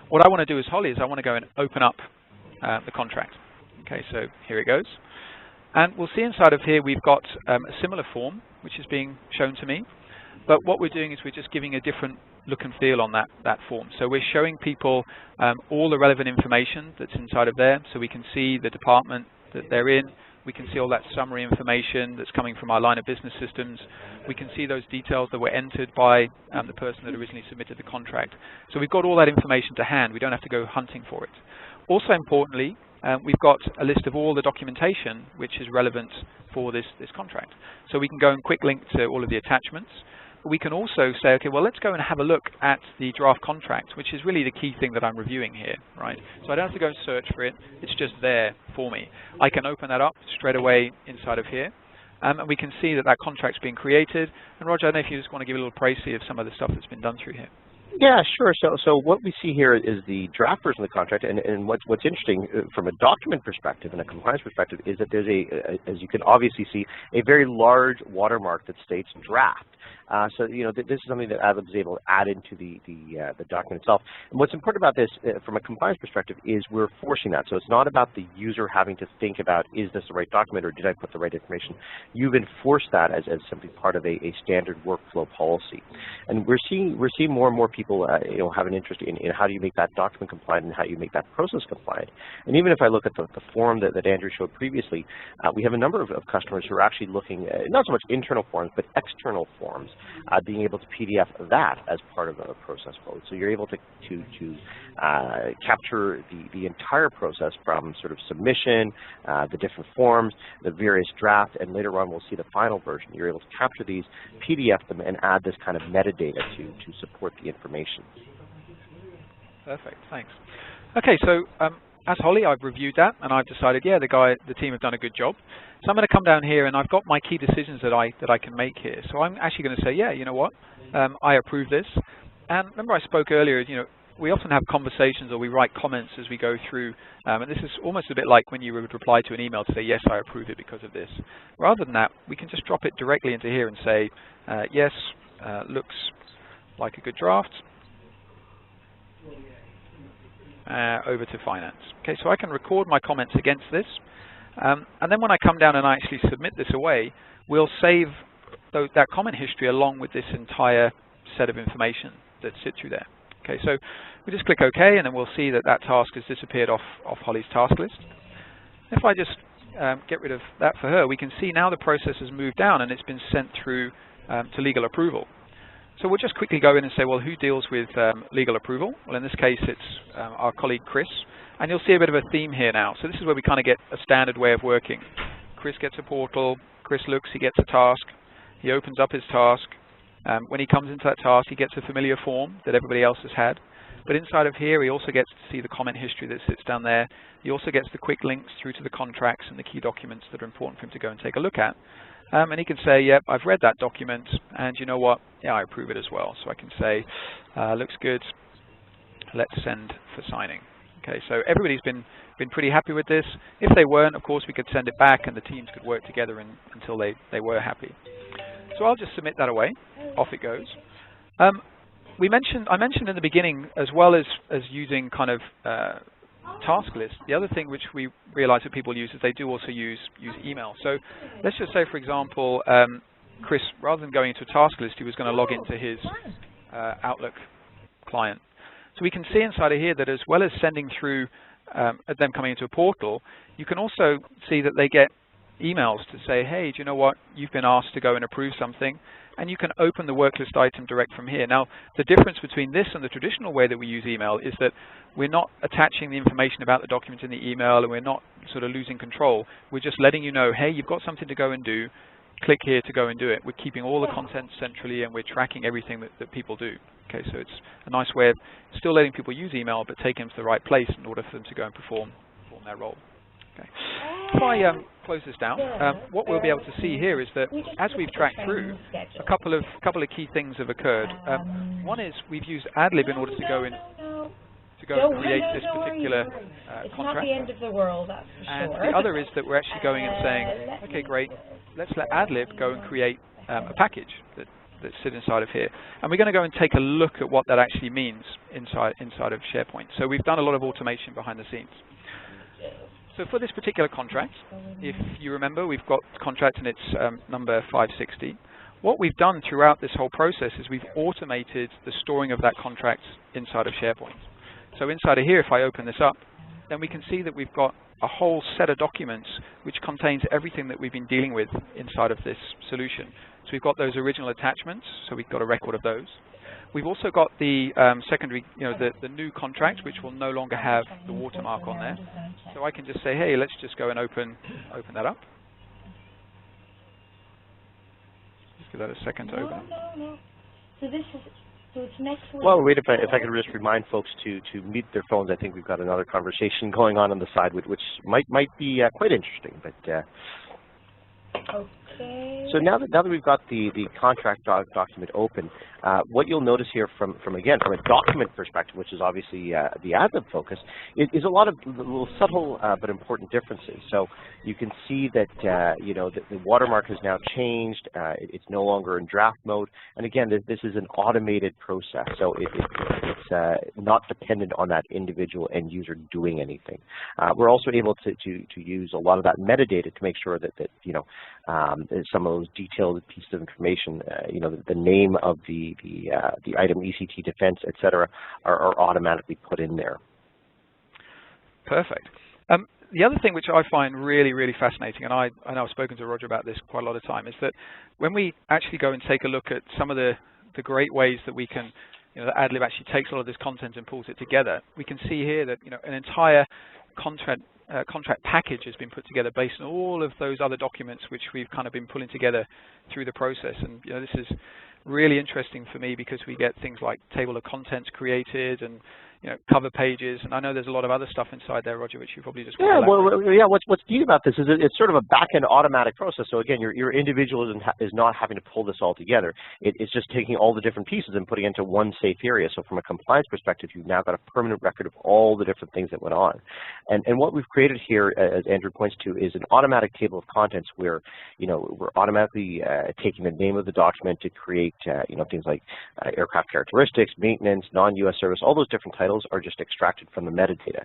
What I want to do as Holly is I want to go and open up the contract. Okay, so here it goes. And we'll see inside of here we've got a similar form, which is being shown to me. But what we're doing is we're just giving a different look and feel on that form. So we're showing people all the relevant information that's inside of there, so we can see the department that they're in. We can see all that summary information that's coming from our line of business systems. We can see those details that were entered by the person that originally submitted the contract. So we've got all that information to hand. We don't have to go hunting for it. Also importantly, we've got a list of all the documentation which is relevant for this contract. So we can go and quick link to all of the attachments. But we can also say, okay, well, let's go and have a look at the draft contract, which is really the key thing that I'm reviewing here, right? So I don't have to go and search for it. It's just there for me. I can open that up straight away inside of here. And we can see that that contract's been created. And Roger, I don't know if you just want to give a little précis of some of the stuff that's been done through here. Yeah, sure. So what we see here is the draft version of the contract, and what's interesting from a document perspective and a compliance perspective is that there's as you can obviously see, a very large watermark that states draft. So this is something that Adlib is able to add into the document itself. And what's important about this from a compliance perspective is we're forcing that. So it's not about the user having to think about, is this the right document or did I put the right information? You've enforced that as simply part of a standard workflow policy. And we're seeing more and more people have an interest in how do you make that document compliant and how you make that process compliant. And even if I look at the form that Andrew showed previously, we have a number of customers who are actually looking at not so much internal forms but external forms. Being able to PDF that as part of a process flow. So you're able to capture the entire process from sort of submission, the different forms, the various drafts, and later on we'll see the final version. You're able to capture these, PDF them, and add this kind of metadata to support the information. Perfect, thanks. Okay, so as Holly, I've reviewed that, and I've decided, yeah, the team have done a good job. So I'm going to come down here, and I've got my key decisions that I can make here. So I'm actually going to say, yeah, you know what, I approve this. And remember I spoke earlier, we often have conversations or we write comments as we go through, and this is almost a bit like when you would reply to an email to say, yes, I approve it because of this. Rather than that, we can just drop it directly into here and say, yes, looks like a good draft. Over to finance. Okay, so I can record my comments against this, and then when I come down and I actually submit this away, we'll save that comment history along with this entire set of information that sits through there. Okay, so we just click OK, and then we'll see that that task has disappeared off Holly's task list. If I just get rid of that for her, we can see now the process has moved down and it's been sent through to legal approval. So we'll just quickly go in and say, well, who deals with legal approval? Well, in this case, it's our colleague Chris. And you'll see a bit of a theme here now. So this is where we kind of get a standard way of working. Chris gets a portal. Chris looks. He gets a task. He opens up his task. When he comes into that task, he gets a familiar form that everybody else has had. But inside of here, he also gets to see the comment history that sits down there. He also gets the quick links through to the contracts and the key documents that are important for him to go and take a look at. And he can say, yep, I've read that document, and you know what? Yeah, I approve it as well. So I can say, looks good. Let's send for signing. Okay, so everybody's been pretty happy with this. If they weren't, of course, we could send it back, and the teams could work together until they were happy. So I'll just submit that away. Off it goes. I mentioned in the beginning, as well as using kind of task lists, the other thing which we realize that people use is they do also use email. So let's just say, for example, Chris, rather than going into a task list, he was going to log into his Outlook client. So we can see inside of here that as well as sending through them coming into a portal, you can also see that they get emails to say, hey, do you know what, you've been asked to go and approve something, and you can open the work list item direct from here. Now, the difference between this and the traditional way that we use email is that we're not attaching the information about the document in the email, and we're not sort of losing control. We're just letting you know, hey, you've got something to go and do. Click here to go and do it. We're keeping all the content centrally, and we're tracking everything that people do. Okay, so it's a nice way of still letting people use email, but taking them to the right place in order for them to go and perform their role. Okay. If I close this down, what we'll be able to see here is that as we've tracked through, a couple of key things have occurred. One is we've used Adlib in order to go and create this particular contract. Not the end of the world, that's for and sure. the other is that we're actually going and saying, okay, great, let's let Adlib go and create a package that sits inside of here. And we're going to go and take a look at what that actually means inside of SharePoint. So we've done a lot of automation behind the scenes. So for this particular contract, if you remember, we've got contract and it's number 560. What we've done throughout this whole process is we've automated the storing of that contract inside of SharePoint. So inside of here, if I open this up, then we can see that we've got a whole set of documents which contains everything that we've been dealing with inside of this solution. So we've got those original attachments, so we've got a record of those. we've also got the secondary, the new contract, which will no longer have the watermark on there. So I can just say, hey, let's just go and open that up. Just give that a second to open. No. So this is, so it's next week. Well, wait, if I could just remind folks to mute their phones. I think we've got another conversation going on the side, which might be quite interesting. But okay. so now that we've got the contract document open, what you'll notice here from a document perspective, which is obviously the Adlib focus, is a lot of little subtle but important differences. So you can see that the watermark has now changed. It's no longer in draft mode, and again, this is an automated process, so it's not dependent on that individual end user doing anything. We're also able to use a lot of that metadata to make sure that some of those detailed pieces of information, the name of the item, ECT defense, etc., are automatically put in there. Perfect. The other thing which I find really, really fascinating, and I know I've spoken to Roger about this quite a lot of time, is that when we actually go and take a look at some of the great ways that we can, that Adlib actually takes all of this content and pulls it together, we can see here that an entire contract package has been put together based on all of those other documents which we've kind of been pulling together through the process. And this is really interesting for me because we get things like table of contents created and cover pages, and I know there's a lot of other stuff inside there, Roger, which you probably just What's neat about this is it's sort of a back-end automatic process. So again, your individual is not having to pull this all together. It's just taking all the different pieces and putting it into one safe area. So from a compliance perspective, you've now got a permanent record of all the different things that went on. And what we've created here, as Andrew points to, is an automatic table of contents where we're automatically taking the name of the document to create things like aircraft characteristics, maintenance, non-U.S. service, all those different titles are just extracted from the metadata.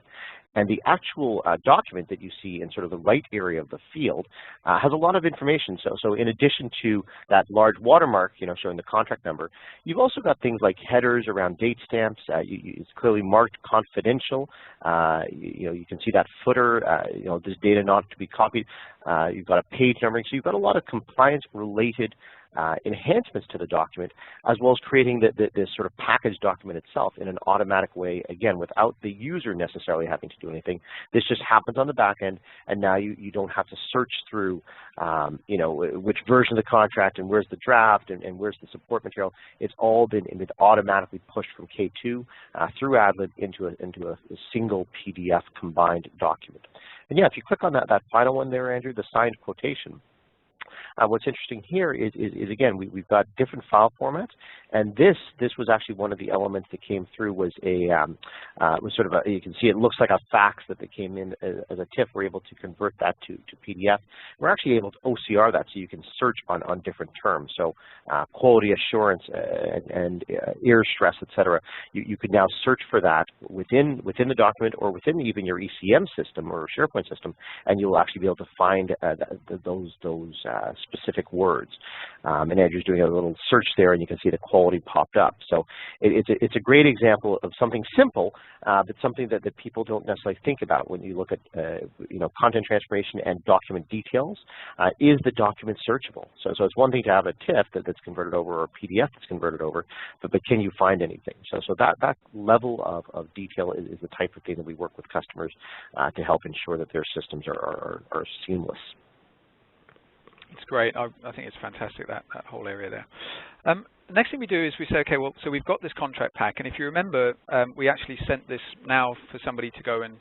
And the actual document that you see in sort of the right area of the field has a lot of information. So in addition to that large watermark, showing the contract number, you've also got things like headers around date stamps. It's clearly marked confidential. You can see that footer, this data not to be copied. You've got a page numbering. So you've got a lot of compliance-related enhancements to the document, as well as creating this sort of package document itself in an automatic way, again, without the user necessarily having to do anything. This just happens on the back end, and now you don't have to search through, which version of the contract and where's the draft and where's the support material. It's all been automatically pushed from K2 through Adlib into a single PDF combined document. And yeah, if you click on that final one there, Andrew, the signed quotation, what's interesting here is again, we've got different file formats, and this was actually one of the elements that came through was sort of you can see it looks like a fax that came in as a TIFF. We're able to convert that to PDF. We're actually able to OCR that so you can search on different terms. So quality assurance and air stress, etc. You could now search for that within the document or within even your ECM system or SharePoint system, and you'll actually be able to find those specific words. And Andrew's doing a little search there, and you can see the quality popped up. So it's a great example of something simple, but something that people don't necessarily think about when you look at content transformation and document details. Is the document searchable? So it's one thing to have a TIFF that's converted over or a PDF that's converted over, but can you find anything? So that level of detail is the type of thing that we work with customers to help ensure that their systems are seamless. It's great. I think it's fantastic, that whole area there. Next thing we do is we say, okay, well, so we've got this contract pack, and if you remember, we actually sent this now for somebody to go and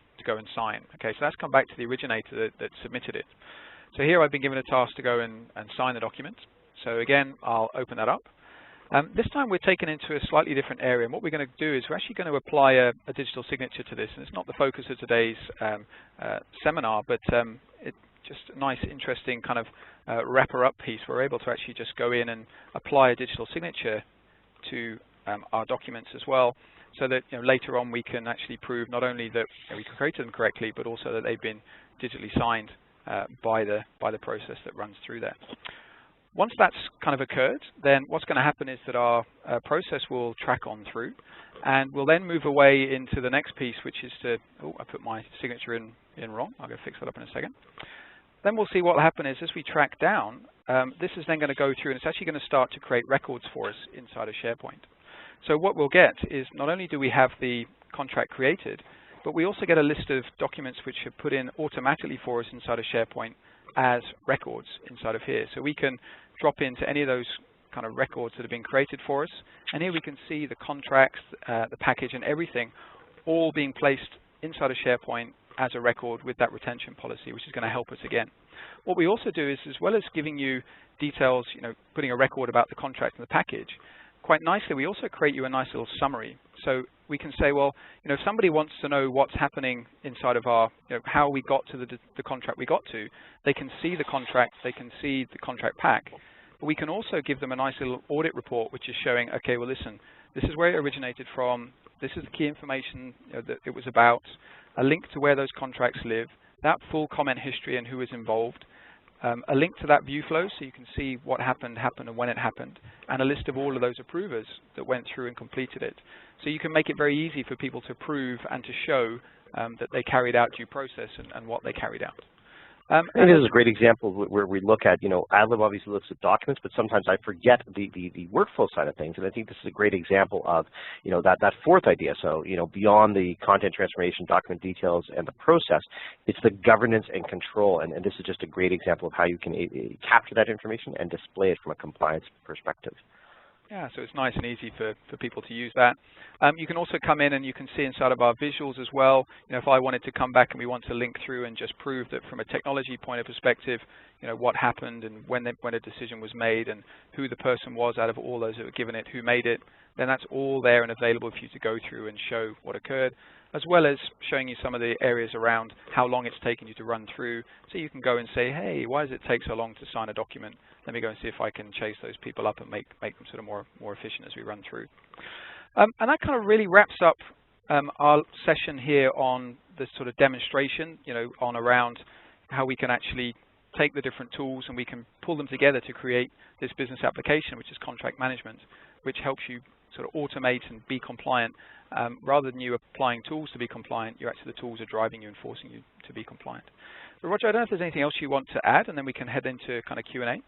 sign. Okay, so that's come back to the originator that submitted it. So here I've been given a task to go and sign the document. So again, I'll open that up. This time we're taken into a slightly different area, and what we're going to do is we're actually going to apply a digital signature to this, and it's not the focus of today's seminar, but it's just a nice, interesting kind of wrapper-up piece. We're able to actually just go in and apply a digital signature to our documents as well, so that later on we can actually prove not only that we created them correctly, but also that they've been digitally signed by the process that runs through there. Once that's kind of occurred, then what's going to happen is that our process will track on through, and we'll then move away into the next piece, which is to, I put my signature in wrong. I'll go fix that up in a second. Then we'll see what will happen is as we track down, this is then going to go through, and it's actually going to start to create records for us inside of SharePoint. So what we'll get is not only do we have the contract created, but we also get a list of documents which are put in automatically for us inside of SharePoint as records inside of here. So we can drop into any of those kind of records that have been created for us, and here we can see the contracts, the package, and everything all being placed inside of SharePoint as a record with that retention policy, which is going to help us again. What we also do is, as well as giving you details, putting a record about the contract and the package, quite nicely we also create you a nice little summary. So we can say, well, if somebody wants to know what's happening inside of our, how we got to the contract we got to, they can see the contract, they can see the contract pack. But we can also give them a nice little audit report, which is showing, okay, well, listen, this is where it originated from, this is the key information that it was about, a link to where those contracts live, that full comment history and who was involved, a link to that view flow so you can see what happened, and when it happened, and a list of all of those approvers that went through and completed it. So you can make it very easy for people to prove and to show that they carried out due process and what they carried out. I think this is a great example where we look at, Adlib obviously looks at documents, but sometimes I forget the workflow side of things, and I think this is a great example of, that fourth idea. So, beyond the content transformation, document details, and the process, it's the governance and control, and this is just a great example of how you can capture that information and display it from a compliance perspective. Yeah, so it's nice and easy for people to use that. You can also come in and you can see inside of our visuals as well. If I wanted to come back and we want to link through and just prove that from a technology point of perspective, what happened and when a decision was made and who the person was out of all those that were given it, who made it, then that's all there and available for you to go through and show what occurred, as well as showing you some of the areas around how long it's taken you to run through. So you can go and say, hey, why does it take so long to sign a document? Let me go and see if I can chase those people up and make them sort of more efficient as we run through. And that kind of really wraps up our session here on the sort of demonstration, on around how we can actually take the different tools and we can pull them together to create this business application, which is contract management, which helps you sort of automate and be compliant. Rather than you applying tools to be compliant, the tools are driving you and forcing you to be compliant. But Roger, I don't know if there's anything else you want to add, and then we can head into kind of Q&A.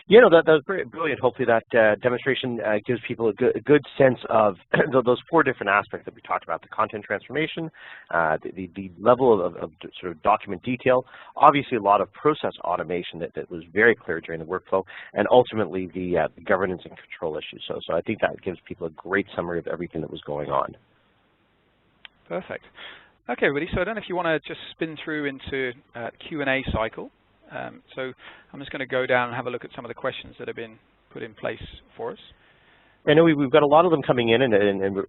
Yeah, no, that was brilliant. Hopefully that demonstration gives people a good sense of those four different aspects that we talked about: the content transformation, the level of sort of document detail, obviously a lot of process automation that was very clear during the workflow, and ultimately the governance and control issues. So I think that gives people a great summary of everything that was going on. Perfect. Okay, everybody. So I don't know if you want to just spin through into Q&A cycle. So I'm just going to go down and have a look at some of the questions that have been put in place for us. I know we've got a lot of them coming in, and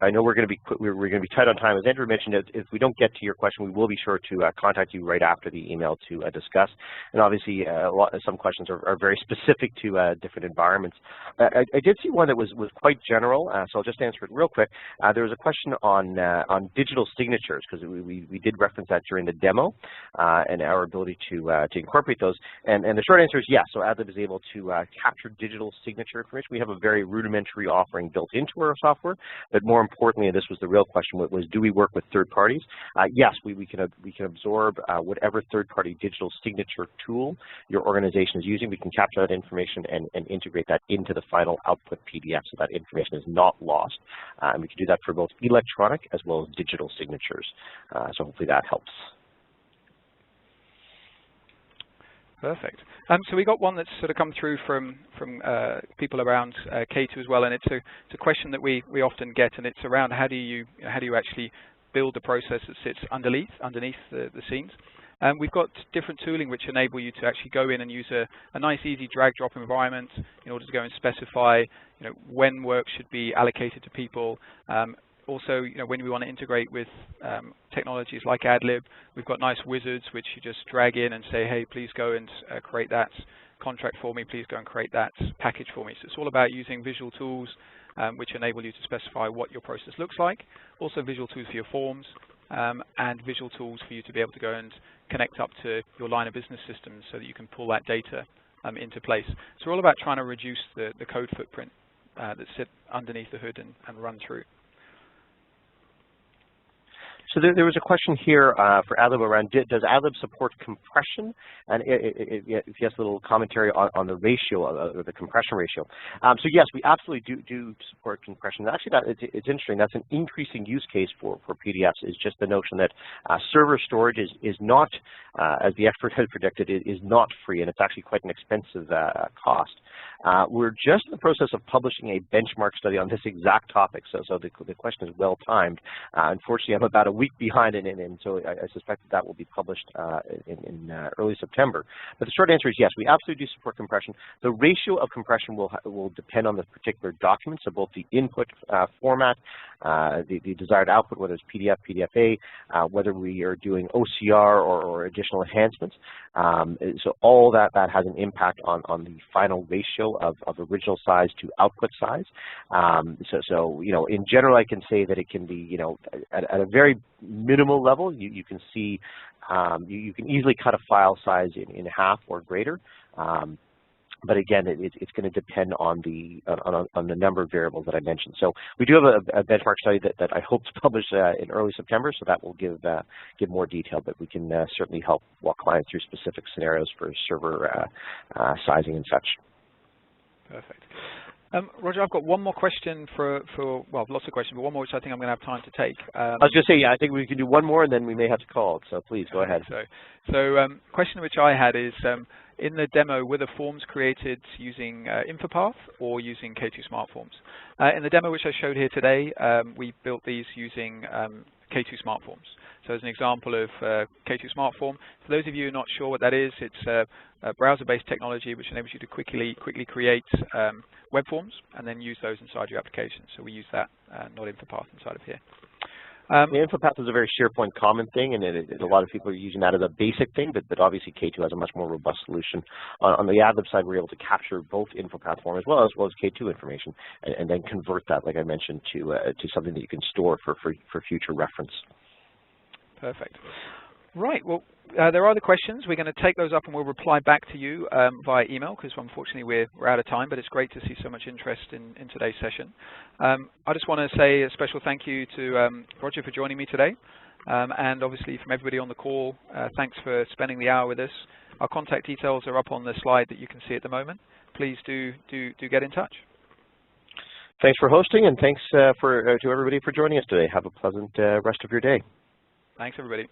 I know we're going to be tight on time. As Andrew mentioned, if we don't get to your question, we will be sure to contact you right after the email to discuss. And obviously, some questions are very specific to different environments. I did see one that was quite general, so I'll just answer it real quick. There was a question on digital signatures, because we did reference that during the demo and our ability to incorporate those. And the short answer is yes. So Adlib is able to capture digital signature information. We have a very rudimentary offering built into our software, but more importantly, and this was the real question, was do we work with third parties? Yes, we can absorb whatever third-party digital signature tool your organization is using. We can capture that information and integrate that into the final output PDF, so that information is not lost. And we can do that for both electronic as well as digital signatures. So hopefully that helps. Perfect. So we got one that's sort of come through from people around K2 as well, and it's a question that we often get, and it's around how do you actually build a process that sits underneath the scenes. We've got different tooling which enable you to actually go in and use a nice, easy drag-drop environment in order to go and specify, when work should be allocated to people. Also, when we want to integrate with technologies like Adlib, we've got nice wizards which you just drag in and say, hey, please go and create that contract for me. Please go and create that package for me. So it's all about using visual tools which enable you to specify what your process looks like. Also visual tools for your forms and visual tools for you to be able to go and connect up to your line of business systems so that you can pull that data into place. So we're all about trying to reduce the code footprint that sit underneath the hood and run through. So there was a question here for Adlib around, does Adlib support compression? And if you have a little commentary on the ratio, or the compression ratio. So yes, we absolutely do support compression. Actually, it's interesting. That's an increasing use case for PDFs, is just the notion that server storage is not, as the expert had predicted, is not free, and it's actually quite an expensive cost. We're just in the process of publishing a benchmark study on this exact topic, so the question is well timed. Unfortunately, I'm about a week behind, and so I suspect that will be published in early September. But the short answer is yes, we absolutely do support compression. The ratio of compression will depend on the particular document, so both the input format, the desired output, whether it's PDF, PDFA, whether we are doing OCR or additional enhancements. So all that has an impact on the final ratio of original size to output size. So in general, I can say that it can be, at a very minimal level, you can see, you can easily cut a file size in half or greater. But again, it's going to depend on the number of variables that I mentioned. So we do have a benchmark study that I hope to publish in early September, so that will give more detail. But we can certainly help walk clients through specific scenarios for server sizing and such. Perfect. Roger, I've got one more question well, lots of questions, but one more which I think I'm going to have time to take. I was going to say, yeah, I think we can do one more, and then we may have to call it. So please go ahead. So question which I had is, in the demo, were the forms created using InfoPath or using K2 Smart Forms? In the demo which I showed here today, we built these using K2 Smart Forms. So as an example of K2 Smart Form, for those of you who are not sure what that is, it's a browser-based technology which enables you to quickly create web forms and then use those inside your application. So we use that, not InfoPath inside of here. The InfoPath is a very SharePoint common thing, and a lot of people are using that as a basic thing, but obviously K2 has a much more robust solution. On the Adlib side, we're able to capture both InfoPath form as well as K2 information, and then convert that, like I mentioned, to something that you can store for future reference. Perfect. Right. Well, there are other questions. We're going to take those up and we'll reply back to you via email, because unfortunately we're out of time, but it's great to see so much interest in today's session. I just want to say a special thank you to Roger for joining me today, and obviously from everybody on the call, thanks for spending the hour with us. Our contact details are up on the slide that you can see at the moment. Please do get in touch. Thanks for hosting, and thanks to everybody for joining us today. Have a pleasant rest of your day. Thanks, everybody.